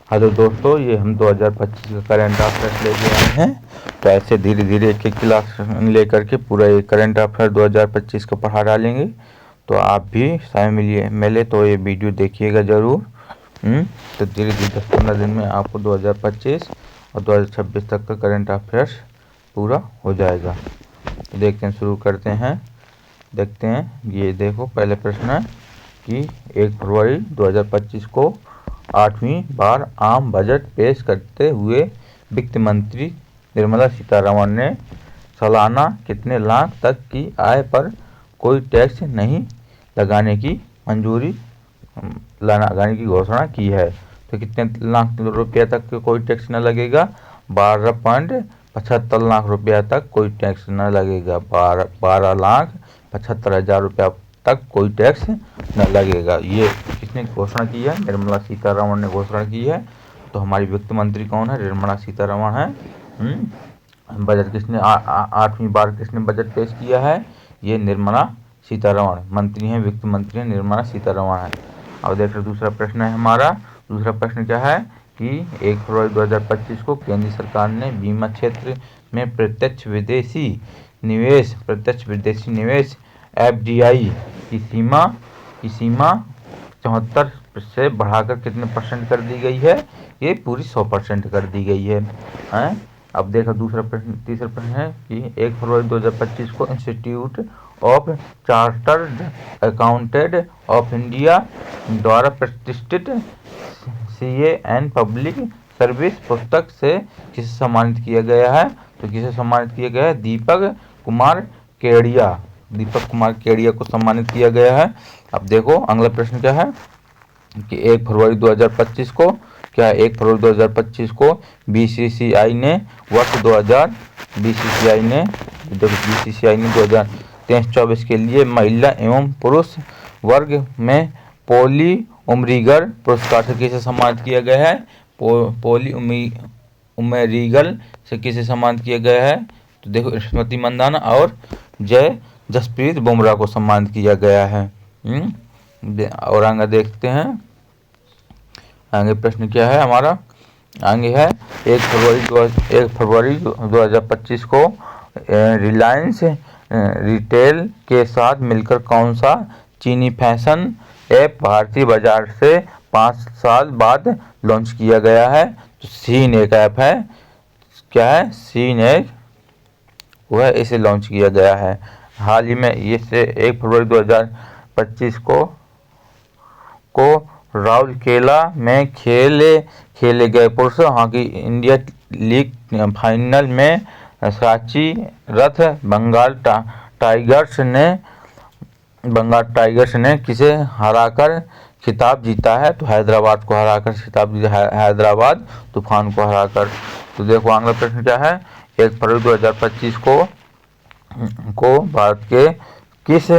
Hello दोस्तों, ये हम 2025 का करंट अफेयर्स लेके आए हैं। तो ऐसे धीरे धीरे एक एक क्लास लेकर के पूरा ये करंट अफेयर 2025 का पढ़ा डालेंगे। तो आप भी समय मिले तो ये वीडियो देखिएगा ज़रूर। तो धीरे धीरे 10-15 दिन में आपको 2025 और 2026 तक का करंट अफेयर्स पूरा हो जाएगा। तो देखते हैं, शुरू करते हैं। देखते हैं, ये देखो पहले प्रश्न है कि 1 फरवरी 2025 को 8वीं बार आम बजट पेश करते हुए वित्त मंत्री निर्मला सीतारमण ने सालाना कितने लाख तक की आय पर कोई टैक्स नहीं लगाने की लगाने की घोषणा की है। तो कितने लाख रुपया तक कोई टैक्स न लगेगा? 12.75 लाख रुपया तक कोई टैक्स न लगेगा। 12,75,000 रुपया तक कोई टैक्स न लगेगा। ये किसने घोषणा की है? निर्मला सीतारमण ने घोषणा की है। तो हमारी वित्त मंत्री कौन है? निर्मला सीतारमण है। बजट किसने 8वीं बार किसने बजट पेश किया है? ये निर्मला सीतारमण मंत्री हैं, वित्त मंत्री हैं, निर्मला सीतारमण है। अब देखिए दूसरा प्रश्न है हमारा। दूसरा प्रश्न क्या है कि 1 फरवरी 2025 को केंद्र सरकार ने बीमा क्षेत्र में प्रत्यक्ष विदेशी निवेश FDI की सीमा 74 से बढ़ाकर कितने % कर दी गई है? ये पूरी 100% कर दी गई है। अब देखो तीसरा प्रश्न है कि 1 फरवरी 2025 को institute of chartered accountant of India द्वारा प्रतिष्ठित CA एंड पब्लिक सर्विस पुस्तक से किसे सम्मानित किया गया है? तो किसे सम्मानित किया गया है? दीपक कुमार केडिया को सम्मानित किया गया है। अब देखो अगला प्रश्न क्या है कि 1 फरवरी 2025 को क्या 1 फरवरी 2025 को BCCI ने वर्ष 2023-24 के लिए महिला एवं पुरुष वर्ग में पोली उमरीगर पुरस्कार से किसे सम्मानित किया गया है? पोली उमरीगर से किसे सम्मानित किया गया है? तो देखो स्मृति मंदाना और जसप्रीत बुमराह को सम्मानित किया गया है। और आगे देखते हैं, आगे प्रश्न क्या है हमारा? आगे है 1 फरवरी 2025 को रिलायंस रिटेल के साथ मिलकर कौन सा चीनी फैशन ऐप भारतीय बाजार से 5 साल बाद लॉन्च किया गया है? तो सीन एक ऐप है। क्या है? सीन एक, वह इसे लॉन्च किया गया है हाल ही में। ये से 1 फरवरी 2025 को राउरकेला में खेले गए पुरुष हॉकी इंडिया लीग फाइनल में सांची रथ बंगाल टाइगर्स ने किसे हराकर खिताब जीता है? तो हैदराबाद को हराकर खिताब जीता, हैदराबाद तूफान को हराकर। तो देखो अगला प्रश्न क्या है? 1 फरवरी 2025 को भारत के किस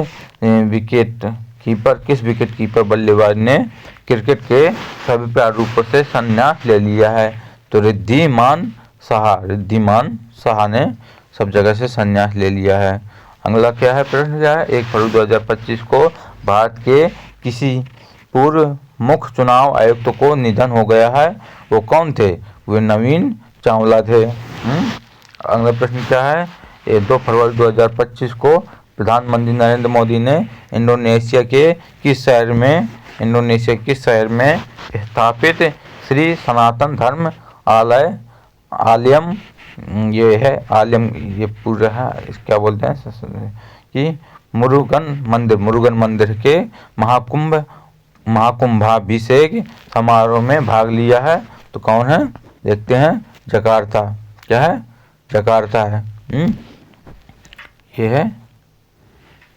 विकेट कीपर बल्लेबाज ने क्रिकेट के सभी प्रारूपों से संन्यास ले लिया है? तो रिद्धिमान साहा ने सब जगह से संन्यास ले लिया है। अगला क्या है प्रश्न क्या है? 1 फरवरी 2025 को भारत के किसी पूर्व मुख्य चुनाव आयुक्त को निधन हो गया है। वो कौन थे? वे नवीन चावला थे। अगला प्रश्न क्या है? 2 फरवरी 2025 को प्रधानमंत्री नरेंद्र मोदी ने इंडोनेशिया के किस शहर में स्थापित श्री सनातन धर्म आलयम ये पूरा है, क्या बोलते हैं कि मुरुगन मंदिर के महाकुंभाभिषेक समारोह में भाग लिया है? तो कौन है? देखते हैं, जकार्ता। क्या है? जकार्ता है। ये है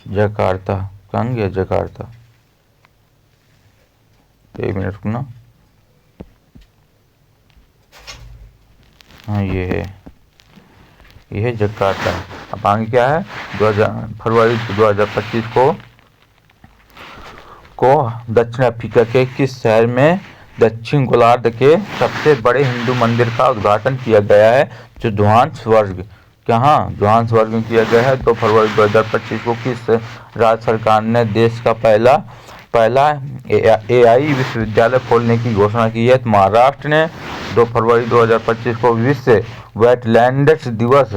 जकार्ता। कहाँ गया जकार्ता? 1 मिनट रुकना। हाँ ये है जकार्ता। अब आगे क्या है? 2 फरवरी 2025 को दक्षिण अफ्रीका के किस शहर में दक्षिण गोलार्ध के सबसे बड़े हिंदू मंदिर का उद्घाटन किया गया है? जो जोहान्सबर्ग में किया गया है। 2 फरवरी 2025 को किस राज्य सरकार ने देश का पहला पहला AI विश्वविद्यालय खोलने की घोषणा की है। तो महाराष्ट्र ने 2 फरवरी 2025 को विश्व वेटलैंड्स दिवस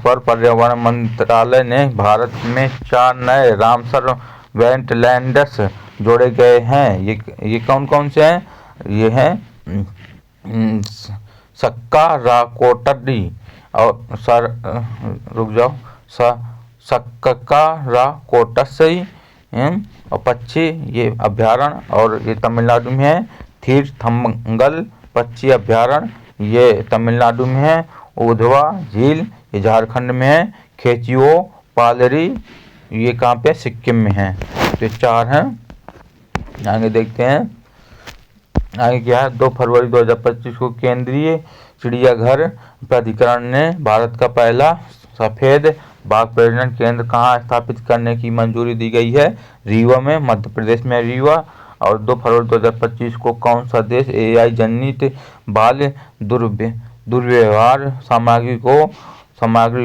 पर पर्यावरण मंत्रालय ने भारत में 4 नए रामसर वेटलैंड्स जोड़े गए हैं। ये कौन कौन से हैं? ये हैं सक्काराकोटडी और सक्काराकोटसई और पक्षी ये अभ्यारण्य, और ये तमिलनाडु में है। तीर्थमंगल पक्षी अभ्यारण्य ये तमिलनाडु में है। उधवा झील ये झारखंड में है। खेचियो पालरी ये कहाँ पे? सिक्किम में है। तो 4 हैं। आगे देखते हैं आगे क्या है। 2 फरवरी 2025 को केंद्रीय चिड़ियाघर प्राधिकरण ने भारत का पहला सफेद बाघ प्रजनन केंद्र कहाँ स्थापित करने की मंजूरी दी गई है? रीवा में, मध्य प्रदेश में रीवा। और 2 फरवरी 2025 को कौन सा देश AI जनित बाल दुर्व्यवहार सामग्री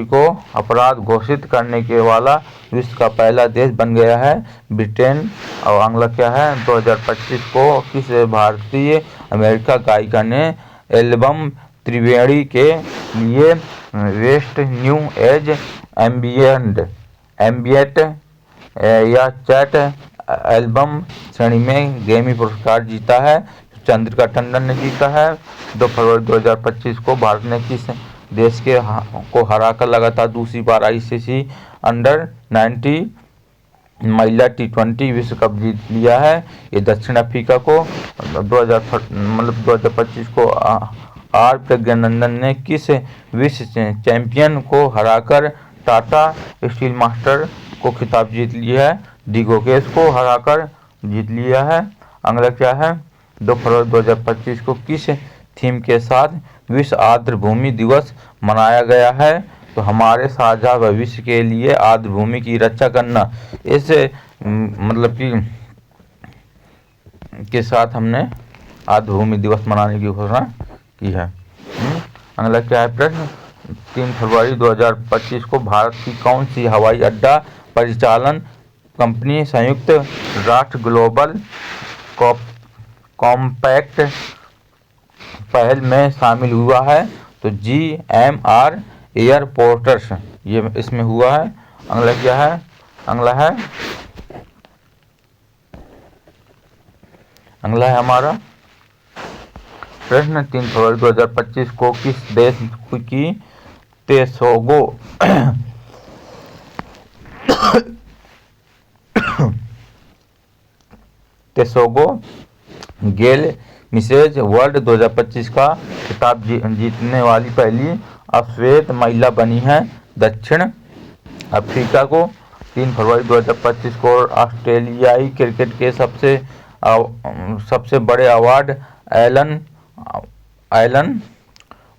को अपराध घोषित करने के वाला विश्व का पहला देश बन गया है? ब्रिटेन। और अगला क्या है? 2025 को किस भारतीय अमेरिका गायिका ने एल्बम त्रिवेणी के लिए वेस्ट न्यू एज एम्बिएंट या चैट एल्बम श्रेणी में ग्रैमी पुरस्कार जीता है? चंद्रिका टंडन ने जीता है। 2 फरवरी 2025 को भारत ने किस देश को हराकर लगातार दूसरी बार ICC अंडर-19 महिला T20 विश्व कप जीत लिया है? ये दक्षिण अफ्रीका को। 2025 को आर प्रज्ञानंदन ने किस विश्व चैंपियन को हराकर टाटा स्टील मास्टर को खिताब जीत लिया है? डी गोकेश को हराकर जीत लिया है। अगला क्या है? 2 फरवरी 2025 को किस थीम के साथ विश्व आर्द्र भूमि दिवस मनाया गया है? तो हमारे साझा भविष्य के लिए आर्द्र भूमि की रक्षा करना, इस मतलब कि के साथ हमने आर्द्र भूमि दिवस मनाने की घोषणा की है। अगला क्या है प्रश्न? 3 फरवरी 2025 को भारत की कौन सी हवाई अड्डा परिचालन कंपनी संयुक्त राष्ट्र ग्लोबल कॉम्पैक्ट पहल में शामिल हुआ है? तो GMR एयरपोर्ट्स ये इसमें हुआ है। अगला क्या है? अगला है हमारा प्रश्न 3 फरवरी 2025 को किस देश की तेसोगो गेल मिसेज वर्ल्ड 2025 का खिताब जीतने वाली पहली अश्वेत महिला बनी है? दक्षिण अफ्रीका को। 3 फरवरी 2025 को ऑस्ट्रेलियाई क्रिकेट के सबसे बड़े अवार्ड एलन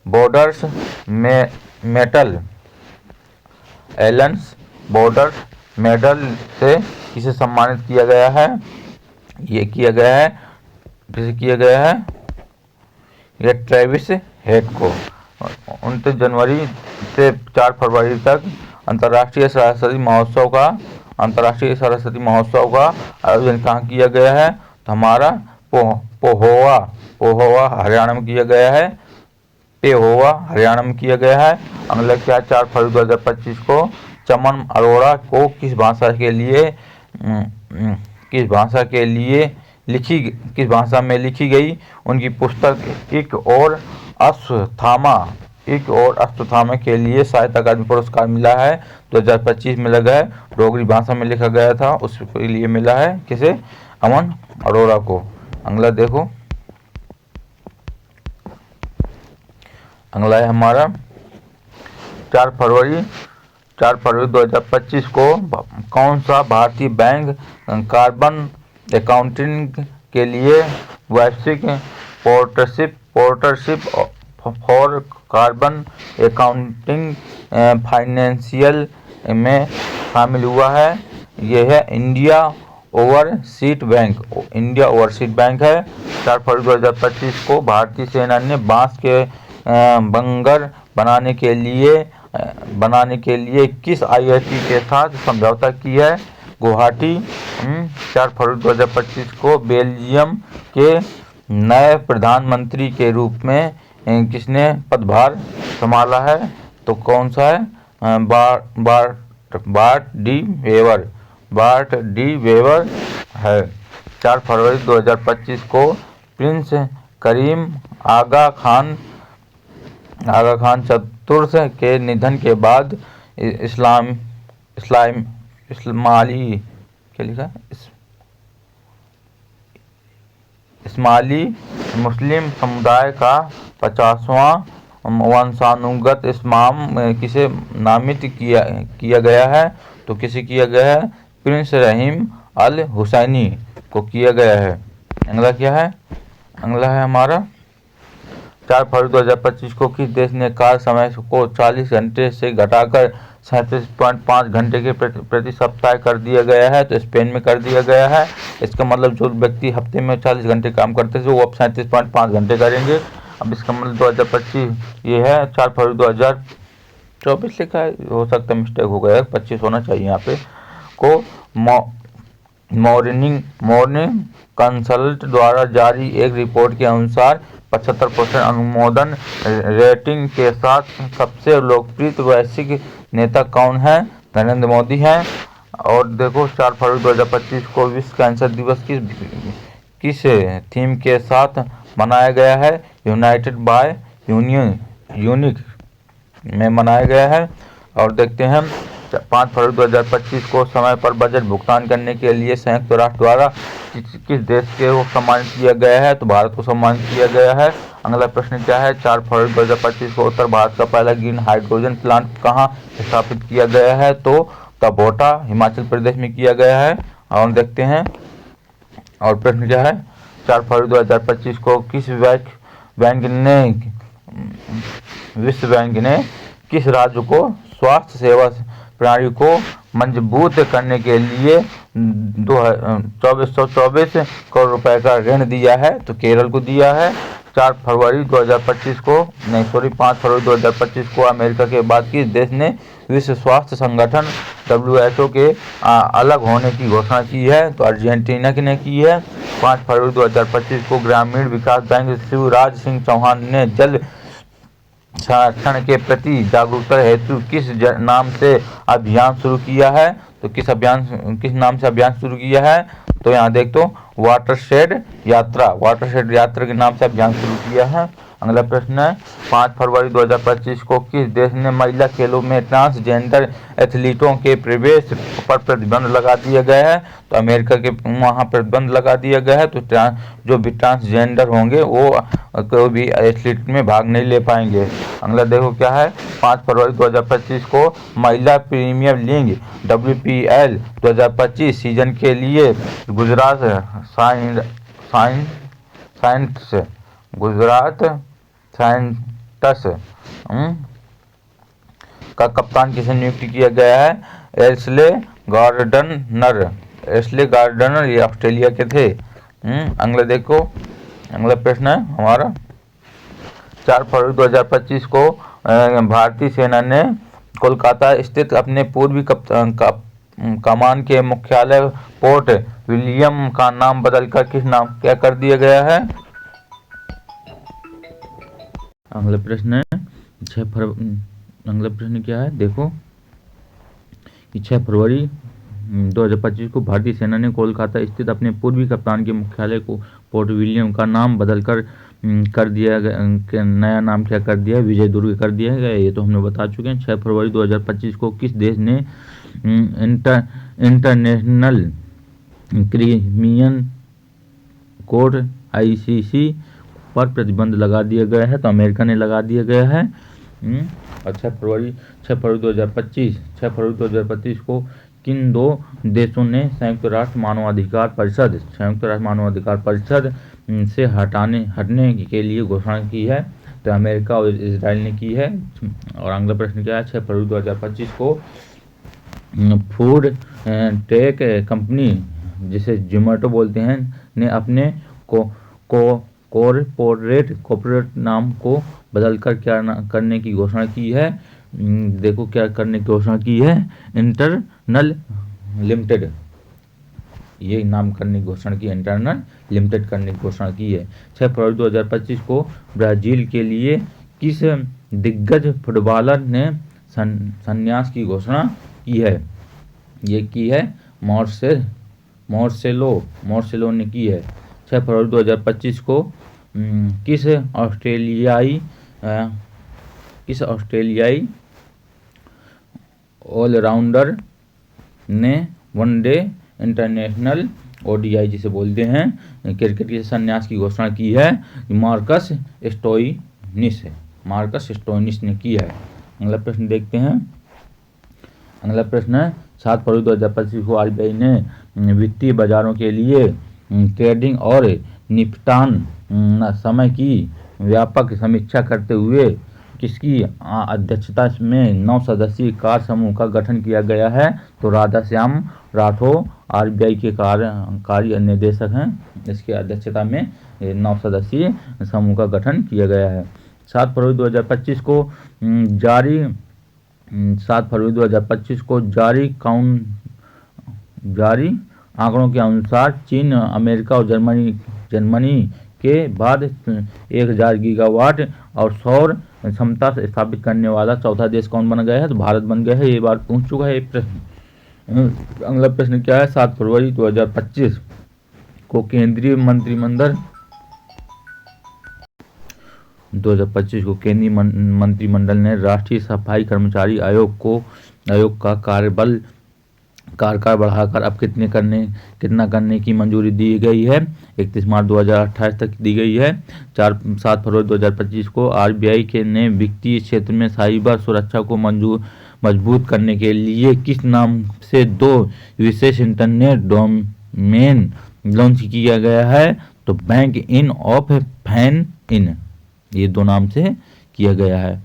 बॉर्डर्स मेडल से किसे सम्मानित किया गया है? ये किया गया है किसे किया गया है? ये ट्रेविस हेड को। 29 जनवरी से 4 फरवरी तक अंतर्राष्ट्रीय सरस्वती महोत्सव का आयोजन कहाँ किया गया है? तो हमारा पोहोवा हरियाणा में किया गया है। हरियाणा में किया गया है। अगला क्या? 4 फरवरी 2025 को चमन अरोड़ा को किस भाषा में लिखी गई उनकी पुस्तक एक और अश्वत्थामा के लिए साहित्य अकादमी पुरस्कार मिला है? 2025 में लगा है। डोगरी भाषा में लिखा गया था, उसके लिए मिला है किसे? अमन अरोड़ा को। अगला देखो, अगला है हमारा 4 फरवरी 2025 को कौन सा भारतीय बैंक कार्बन अकाउंटिंग के लिए वैश्विक partnership for carbon accounting financial में शामिल हुआ है? यह है इंडिया ओवरसीज बैंक है। 4 फरवरी 2025 को भारतीय सेना ने बांस के बंगर बनाने के लिए किस IIT के साथ समझौता किया है? गुवाहाटी। 4 फरवरी 2025 को बेल्जियम के नए प्रधानमंत्री के रूप में किसने पदभार संभाला है? तो कौन सा है? बार्ट डी वेवर है। 4 फरवरी 2025 को प्रिंस करीम आगा खान चतुर्थ के निधन के बाद इस्माइली मुस्लिम समुदाय का 50वां वंशानुगत इमाम किसे नामित किया गया है? तो किसे किया गया है? प्रिंस रहीम अल हुसैनी को किया गया है। अगला क्या है? अगला है हमारा 4 फरवरी 2025 को किस देश ने कार्य समय को 40 घंटे से घटाकर 37.5 घंटे के प्रति सप्ताह कर दिया गया है? तो स्पेन में कर दिया गया है। इसका मतलब जो व्यक्ति हफ्ते में 40 घंटे काम करते थे वो अब 37.5 घंटे करेंगे। अब इसका मतलब 2025 ये है 4 फरवरी 2024 लिखा है, हो सकता है मिस्टेक हो गया, 25 होना चाहिए यहाँ पे। को मॉर्निंग कंसल्ट द्वारा जारी एक रिपोर्ट के अनुसार 75% अनुमोदन रेटिंग के साथ सबसे लोकप्रिय वैश्विक नेता कौन है? नरेंद्र मोदी हैं। और देखो 4 फरवरी 2025 को विश्व कैंसर दिवस किस थीम के साथ मनाया गया है? यूनाइटेड बाय यूनिक में मनाया गया है। और देखते हैं 5 फरवरी 2025 को समय पर बजट भुगतान करने के लिए संयुक्त राष्ट्र द्वारा किस देश को सम्मानित किया गया है? तो भारत को सम्मानित किया गया है। अगला प्रश्न क्या है? 4 फरवरी 2025 को उत्तर भारत का पहला ग्रीन हाइड्रोजन प्लांट कहाँ स्थापित किया गया है? तो तबोटा हिमाचल प्रदेश में किया गया है। और देखते हैं और प्रश्न क्या है? 4 फरवरी 2025 को विश्व बैंक ने किस राज्य को स्वास्थ्य सेवा प्रणाली को मजबूत करने के लिए 2424 करोड़ रुपए का ऋण दिया है? तो केरल को दिया है। 5 फरवरी 2025 को अमेरिका के बाद किस देश ने विश्व स्वास्थ्य संगठन WHO के अलग होने की घोषणा की है? तो अर्जेंटीना ने की है। 5 फरवरी 2025 को ग्रामीण विकास बैंक शिवराज सिंह चौहान ने जल संरक्षण के प्रति जागरूकता हेतु किस नाम से अभियान शुरू किया है? तो किस नाम से अभियान शुरू किया है? तो यहाँ देख तो वाटरशेड यात्रा के नाम से अभियान शुरू किया है। अगला प्रश्न है 5 फरवरी 2025 को किस देश ने महिला खेलों में ट्रांसजेंडर एथलीटों के प्रवेश पर प्रतिबंध लगा दिया गया है? तो अमेरिका के वहाँ प्रतिबंध लगा दिया गया है। तो जो भी ट्रांसजेंडर होंगे वो कोई भी एथलीट में भाग नहीं ले पाएंगे। अगला देखो क्या है? 5 फरवरी 2025 को महिला प्रीमियर लीग WPL 2025 सीजन के लिए गुजरात साइंट्स का कप्तान किसे नियुक्त किया गया है? एशले गार्डनर ये ऑस्ट्रेलिया के थे। अगला देखो, अगला प्रश्न है हमारा 4 फरवरी 2025 को भारतीय सेना ने कोलकाता स्थित अपने पूर्वी कमान के मुख्यालय पोर्ट विलियम का नाम बदलकर किस नाम क्या कर दिया गया है? अगला प्रश्न है 6 फरवरी। अगला प्रश्न क्या है? देखो कि 6 फरवरी 2025 को भारतीय सेना ने कोलकाता स्थित अपने पूर्वी कप्तान के मुख्यालय को पोर्ट विलियम का नाम बदलकर कर दिया गया। नया नाम क्या कर दिया? विजय दुर्ग कर दिया गया। ये तो हमने बता चुके हैं। 6 फरवरी 2025 को किस देश ने इंटरनेशनल क्रिमिनल कोर्ट ICC पर प्रतिबंध लगा दिया गया है? तो अमेरिका ने लगा दिया गया है। और 6 फरवरी 2025 को किन दो देशों ने संयुक्त राष्ट्र मानवाधिकार परिषद से हटने के लिए घोषणा की है? तो अमेरिका और इजराइल ने की है। और अगला प्रश्न क्या है? 6 फरवरी 2025 को फूड टेक कंपनी जिसे जोमेटो बोलते हैं ने अपने कॉर्पोरेट नाम को बदलकर क्या करने की घोषणा की है? देखो क्या करने की घोषणा की है? इंटरनल लिमिटेड ये नाम करने की घोषणा की, इंटरनल लिमिटेड करने की घोषणा की है। 6 फरवरी 2025 को ब्राज़ील के लिए किस दिग्गज फुटबॉलर ने संन्यास की घोषणा की है? ये की है मार्सेलो ने की है। 6 फरवरी 2025 को किस ऑस्ट्रेलियाई ऑलराउंडर ने वनडे इंटरनेशनल ओडीआई जिसे बोलते हैं क्रिकेट के संन्यास की घोषणा की है? मार्कस स्टोइनिस ने की है। अगला प्रश्न देखते हैं। अगला प्रश्न है 7 फरवरी 2025 को आरबीआई ने वित्तीय बाजारों के लिए ट्रेडिंग और निपटान समय की व्यापक समीक्षा करते हुए किसकी अध्यक्षता में 9 सदस्यीय कार्य समूह का गठन किया गया है? तो राधाश्याम राठौर आरबीआई के कार्य निदेशक हैं। इसकी अध्यक्षता में 9 सदस्यीय समूह का गठन किया गया है। 7 फरवरी 2025 को जारी आंकड़ों के अनुसार चीन, अमेरिका और जर्मनी के बाद 1000 गीगावाट और सौर क्षमता स्थापित करने वाला चौथा देश कौन बन गया है? तो भारत बन गया है। ये बार पूछ चुका है ये प्रश्न। अगला प्रश्न क्या है? 7 फरवरी 2025 को केंद्रीय मंत्रिमंडल ने राष्ट्रीय सफाई कर्मचारी आयोग का कार्यकाल बढ़ाकर अब कितना करने की मंजूरी दी गई है? 31 मार्च 2028 तक दी गई है। 7 फरवरी 2025 को आरबीआई ने वित्तीय क्षेत्र में साइबर सुरक्षा को मजबूत करने के लिए किस नाम से 2 विशेष इंटरनेट डोमेन लॉन्च किया गया है? तो bank in of fan in, ये 2 नाम से किया गया है।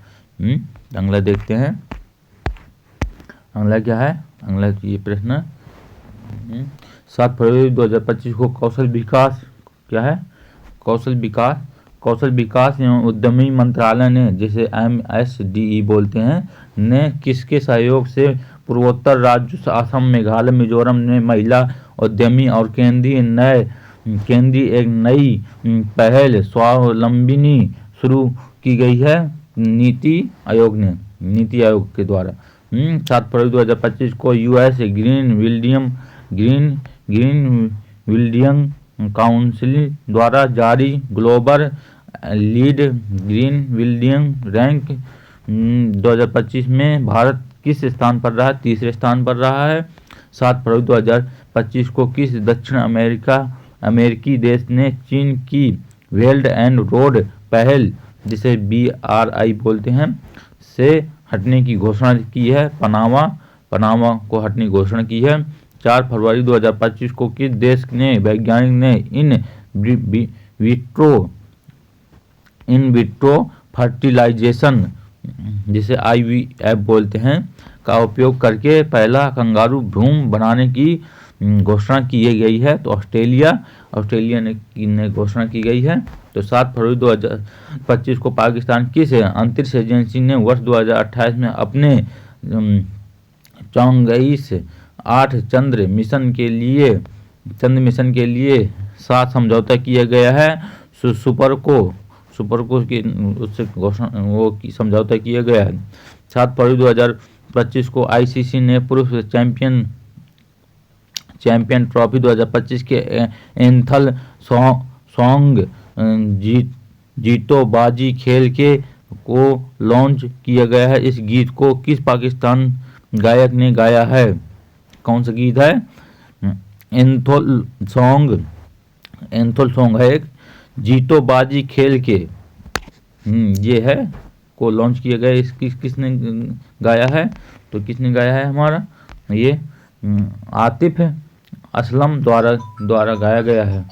अगला देखते हैं। अगला क्या है? अगला ये प्रश्न 7 फरवरी 2025 को कौशल विकास एवं उद्यमी मंत्रालय ने, जिसे MSDE बोलते हैं, ने किसके सहयोग से पूर्वोत्तर राज्य असम, मेघालय, मिजोरम में महिला उद्यमी और केंद्रीय एक नई पहल स्वावलंबिनी शुरू की गई है? नीति आयोग के द्वारा। 7 फरवरी 2025 को यूएस ग्रीन बिल्डिंग काउंसिल द्वारा जारी global lead green building rank 2025 में भारत किस स्थान पर रहा? तीसरे स्थान पर रहा है। 7 फरवरी 2025 को किस दक्षिण अमेरिकी देश ने चीन की बेल्ट एंड रोड पहल, जिसे BRI बोलते हैं, से हटने की घोषणा की है? पनामा को हटने की घोषणा की है। 4 फरवरी 2025 को किस देश ने वैज्ञानिक ने इन विट्रो फर्टिलाइजेशन, जिसे IVF बोलते हैं, का उपयोग करके पहला कंगारू भ्रूण बनाने की घोषणा की गई है? तो ऑस्ट्रेलिया ने घोषणा की गई है। तो 7 फरवरी 2025 को पाकिस्तान किस अंतरिक्ष एजेंसी ने वर्ष 2028 में अपने चंद्रयान-8 चंद्र मिशन के लिए साथ समझौता किया गया है? सुपर को की उससे घोषणा समझौता किया गया है। 7 फरवरी 2025 को ICC ने पुरुष चैंपियन ट्रॉफी 2025 के एंथल सॉन्ग जीतोबाजी खेल को लॉन्च किया गया है। इस गीत को किस पाकिस्तान गायक ने गाया है? कौन सा गीत है? एंथल सॉन्ग है एक, जीतोबाजी खेल के ये है को लॉन्च किया गया। किसने गाया है? तो किसने गाया है? हमारा ये आतिफ असलम द्वारा गाया गया है।